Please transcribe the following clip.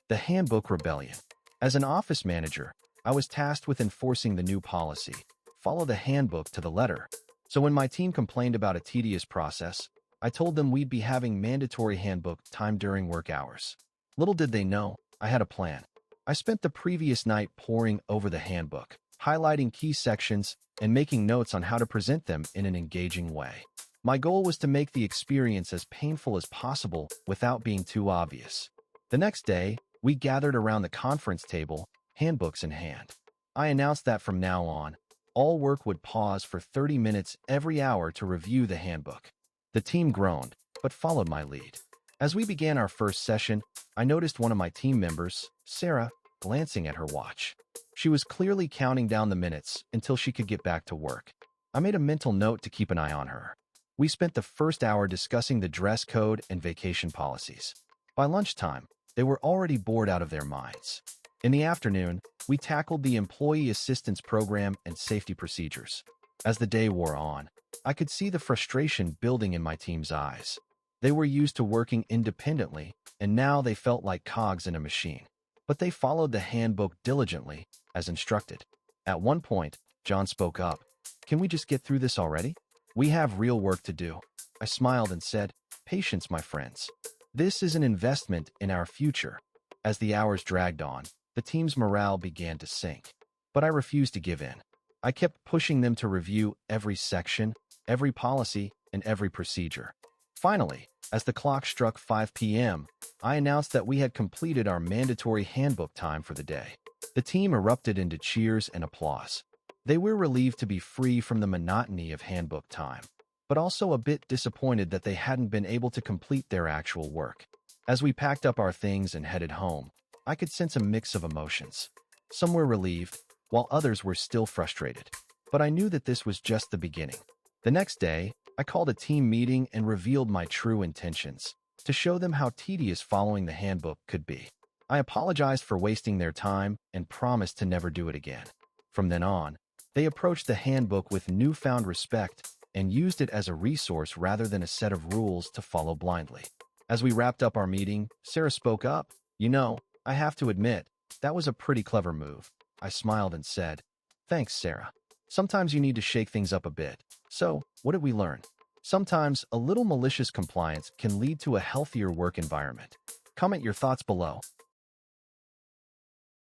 The Handbook Rebellion. As an office manager, I was tasked with enforcing the new policy, follow the handbook to the letter. So when my team complained about a tedious process, I told them we'd be having mandatory handbook time during work hours. Little did they know, I had a plan. I spent the previous night poring over the handbook, highlighting key sections, and making notes on how to present them in an engaging way. My goal was to make the experience as painful as possible without being too obvious. The next day, we gathered around the conference table, handbooks in hand. I announced that from now on, all work would pause for 30 minutes every hour to review the handbook. The team groaned, but followed my lead. As we began our first session, I noticed one of my team members, Sarah, glancing at her watch. She was clearly counting down the minutes until she could get back to work. I made a mental note to keep an eye on her. We spent the first hour discussing the dress code and vacation policies. By lunchtime, they were already bored out of their minds. In the afternoon, we tackled the employee assistance program and safety procedures. As the day wore on, I could see the frustration building in my team's eyes. They were used to working independently, and now they felt like cogs in a machine. But they followed the handbook diligently, as instructed. At one point, John spoke up. "Can we just get through this already? We have real work to do." I smiled and said, "Patience, my friends. This is an investment in our future." As the hours dragged on, the team's morale began to sink. But I refused to give in. I kept pushing them to review every section, every policy, and every procedure. Finally, as the clock struck 5 p.m., I announced that we had completed our mandatory handbook time for the day. The team erupted into cheers and applause. They were relieved to be free from the monotony of handbook time, but also a bit disappointed that they hadn't been able to complete their actual work. As we packed up our things and headed home, I could sense a mix of emotions. Some were relieved, while others were still frustrated. But I knew that this was just the beginning. The next day, I called a team meeting and revealed my true intentions, to show them how tedious following the handbook could be. I apologized for wasting their time and promised to never do it again. From then on, they approached the handbook with newfound respect and used it as a resource rather than a set of rules to follow blindly. As we wrapped up our meeting, Sarah spoke up. "You know, I have to admit, that was a pretty clever move." I smiled and said, "Thanks, Sarah. Sometimes you need to shake things up a bit." So, what did we learn? Sometimes a little malicious compliance can lead to a healthier work environment. Comment your thoughts below.